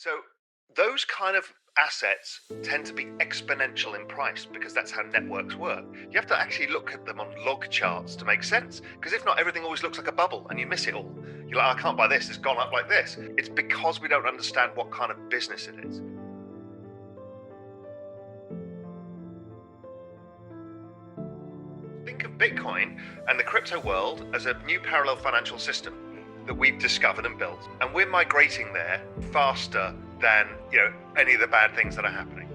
So those kind of assets tend to be exponential in price because that's how networks work. You have to actually look at them on log charts to make sense, because if not, everything always looks like a bubble and you miss it all. You're like, I can't buy this, it's gone up like this. It's because we don't understand what kind of business it is. Think of Bitcoin and the crypto world as a new parallel financial system that we've discovered and built, and we're migrating there faster than any of the bad things that are happening.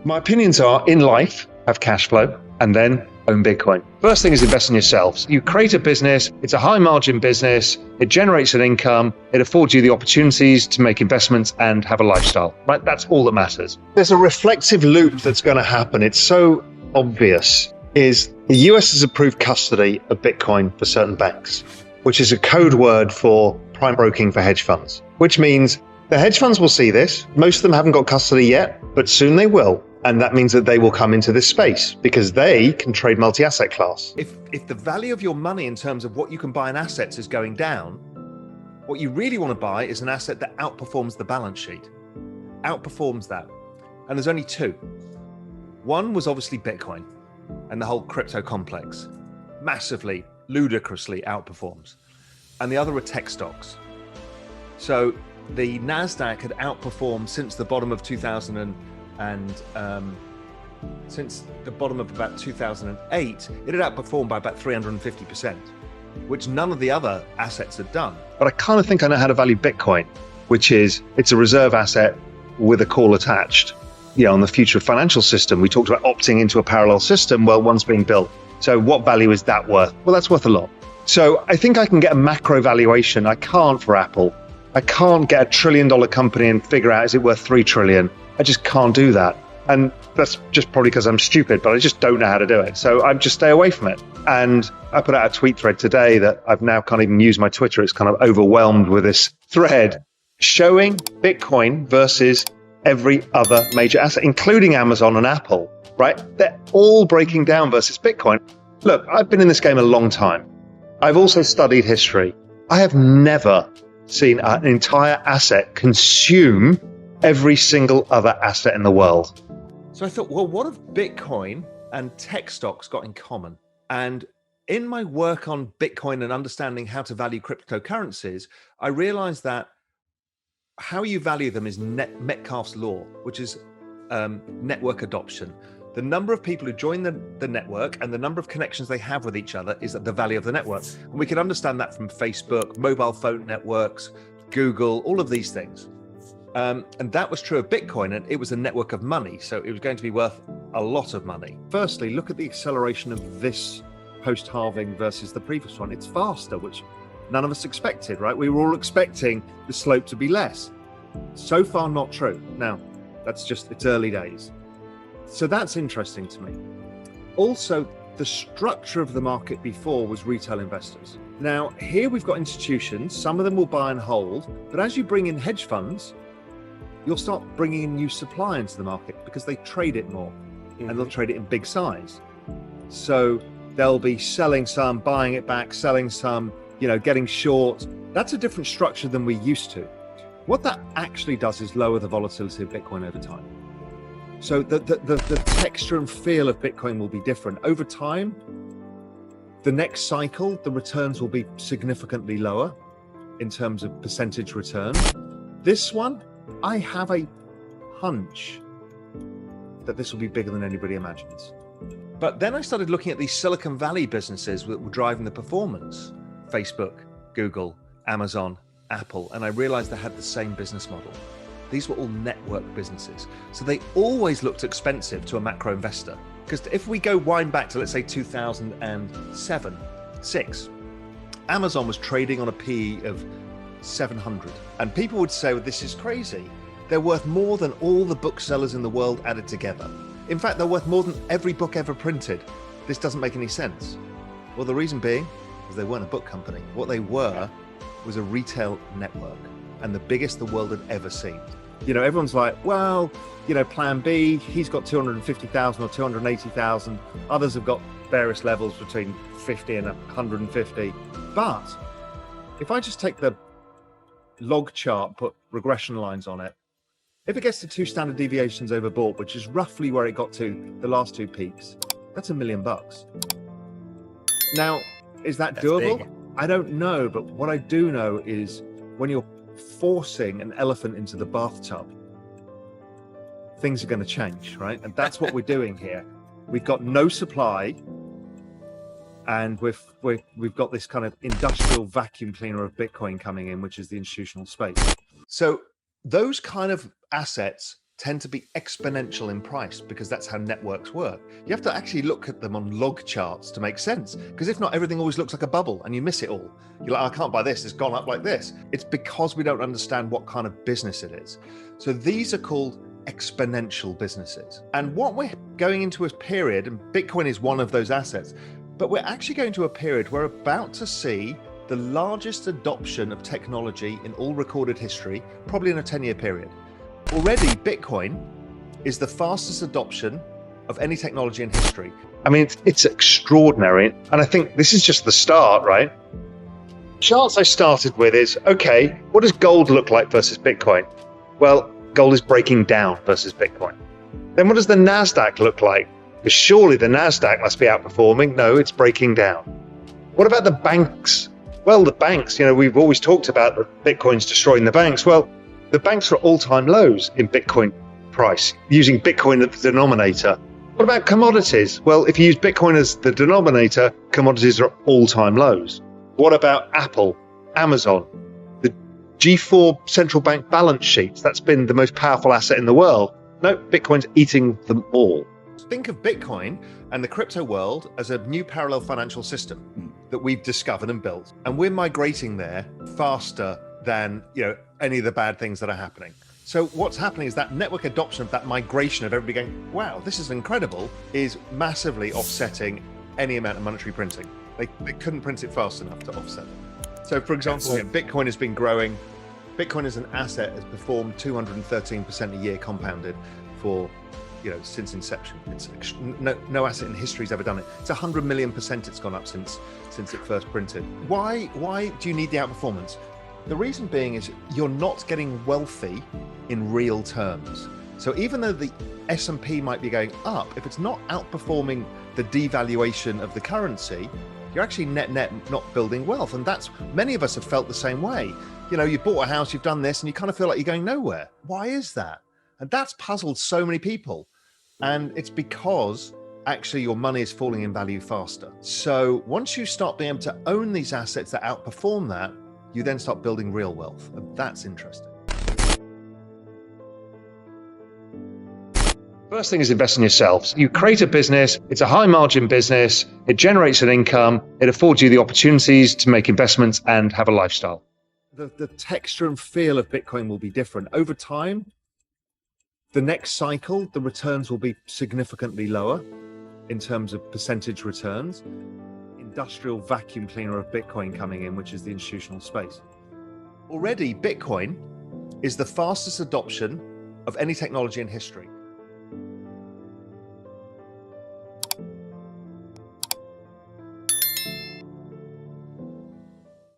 My opinions are, in life, have cash flow and then own Bitcoin. First thing is invest in yourselves. You create a business, it's a high margin business, it generates an income, it affords you the opportunities to make investments and have a lifestyle, right? That's all that matters. There's a reflexive loop that's going to happen. It's so obvious. Is the US has approved custody of Bitcoin for certain banks, which is a code word for prime broking for hedge funds, which means the hedge funds will see this. Most of them haven't got custody yet, but soon they will. And that means that they will come into this space because they can trade multi-asset class. If the value of your money in terms of what you can buy in assets is going down, what you really want to buy is an asset that outperforms the balance sheet, outperforms that. And there's only two. One was obviously Bitcoin and the whole crypto complex, massively, ludicrously outperforms. And the other are tech stocks. So the NASDAQ had outperformed since the bottom of since the bottom of about 2008, it had outperformed by about 350%, which none of the other assets had done. But I kind of think I know how to value Bitcoin, which is it's a reserve asset with a call attached. On the future financial system, we talked about opting into a parallel system. Well, one's being built. So what value is that worth? Well, that's worth a lot. So I think I can get a macro valuation. I can't for Apple. I can't get $1 trillion company and figure out, is it worth 3 trillion? I just can't do that. And that's just probably because I'm stupid, but I just don't know how to do it. So I just stay away from it. And I put out a tweet thread today that I've now can't even use my Twitter. It's kind of overwhelmed with this thread showing Bitcoin versus every other major asset, including Amazon and Apple, right? They're all breaking down versus Bitcoin. Look, I've been in this game a long time. I've also studied history. I have never seen an entire asset consume every single other asset in the world. So I thought, well, what have Bitcoin and tech stocks got in common? And in my work on Bitcoin and understanding how to value cryptocurrencies, I realized that how you value them is Metcalfe's law, which is network adoption. The number of people who join the network and the number of connections they have with each other is the value of the network. And we can understand that from Facebook, mobile phone networks, Google, all of these things. And that was true of Bitcoin, and it was a network of money. So it was going to be worth a lot of money. Firstly, look at the acceleration of this post-halving versus the previous one. It's faster, which none of us expected, right? We were all expecting the slope to be less. So far, not true. Now, it's early days. So that's interesting to me. Also, the structure of the market before was retail investors. Now, here we've got institutions. Some of them will buy and hold, but as you bring in hedge funds, you'll start bringing in new supply into the market because they trade it more and they'll trade it in big size. So they'll be selling some, buying it back, selling some, getting short. That's a different structure than we used to. What that actually does is lower the volatility of Bitcoin over time. So the texture and feel of Bitcoin will be different. Over time, the next cycle, the returns will be significantly lower in terms of percentage return. This one, I have a hunch that this will be bigger than anybody imagines. But then I started looking at these Silicon Valley businesses that were driving the performance. Facebook, Google, Amazon, Apple, and I realized they had the same business model. These were all network businesses. So they always looked expensive to a macro investor. Because if we wind back to, let's say, 2007, 6, Amazon was trading on a PE of 700. And people would say, well, this is crazy. They're worth more than all the booksellers in the world added together. In fact, they're worth more than every book ever printed. This doesn't make any sense. Well, the reason being is they weren't a book company. What they were was a retail network, and the biggest the world had ever seen. Everyone's like, well, Plan B, he's got 250,000 or 280,000. Others have got various levels between 50 and 150. But if I just take the log chart, put regression lines on it, if it gets to 2 standard deviations overbought, which is roughly where it got to the last 2 peaks, that's $1 million. Now, is that doable? Big. I don't know, but what I do know is when you're forcing an elephant into the bathtub, things are going to change, right? And that's what we're doing here. We've got no supply, and we've got this kind of industrial vacuum cleaner of Bitcoin coming in, which is the institutional space. So those kind of assets tend to be exponential in price because that's how networks work. You have to actually look at them on log charts to make sense, because if not, everything always looks like a bubble and you miss it all. You're like, I can't buy this, it's gone up like this. It's because we don't understand what kind of business it is. So these are called exponential businesses. And what we're going into a period, and Bitcoin is one of those assets, but we're actually going to a period we're about to see the largest adoption of technology in all recorded history, probably in a 10-year period. Already, Bitcoin is the fastest adoption of any technology in history. I mean, it's extraordinary. And I think this is just the start, right? Charts I started with is, okay, what does gold look like versus Bitcoin? Well, gold is breaking down versus Bitcoin. Then what does the NASDAQ look like? Because surely the NASDAQ must be outperforming. No, it's breaking down. What about the banks? Well, the banks, we've always talked about that Bitcoin's destroying the banks. Well, the banks are at all-time lows in Bitcoin price, using Bitcoin as the denominator. What about commodities? Well, if you use Bitcoin as the denominator, commodities are at all-time lows. What about Apple, Amazon, the G4 central bank balance sheets? That's been the most powerful asset in the world. No, Bitcoin's eating them all. Think of Bitcoin and the crypto world as a new parallel financial system that we've discovered and built. And we're migrating there faster than any of the bad things that are happening. So what's happening is that network adoption of that migration of everybody going, wow, this is incredible, is massively offsetting any amount of monetary printing. They couldn't print it fast enough to offset it. So for example, Bitcoin has been growing. Bitcoin as an asset has performed 213% a year compounded for since inception. It's no asset in history has ever done it. It's 100 million% it's gone up since it first printed. Why do you need the outperformance? The reason being is you're not getting wealthy in real terms. So even though the S&P might be going up, if it's not outperforming the devaluation of the currency, you're actually net not building wealth. And that's, many of us have felt the same way. You bought a house, you've done this, and you kind of feel like you're going nowhere. Why is that? And that's puzzled so many people. And it's because actually your money is falling in value faster. So once you start being able to own these assets that outperform that, you then start building real wealth. And that's interesting. First thing is invest in yourselves. You create a business, it's a high margin business, it generates an income, it affords you the opportunities to make investments and have a lifestyle. The texture and feel of Bitcoin will be different. Over time, the next cycle, the returns will be significantly lower in terms of percentage returns. Industrial vacuum cleaner of Bitcoin coming in, which is the institutional space. Already, Bitcoin is the fastest adoption of any technology in history.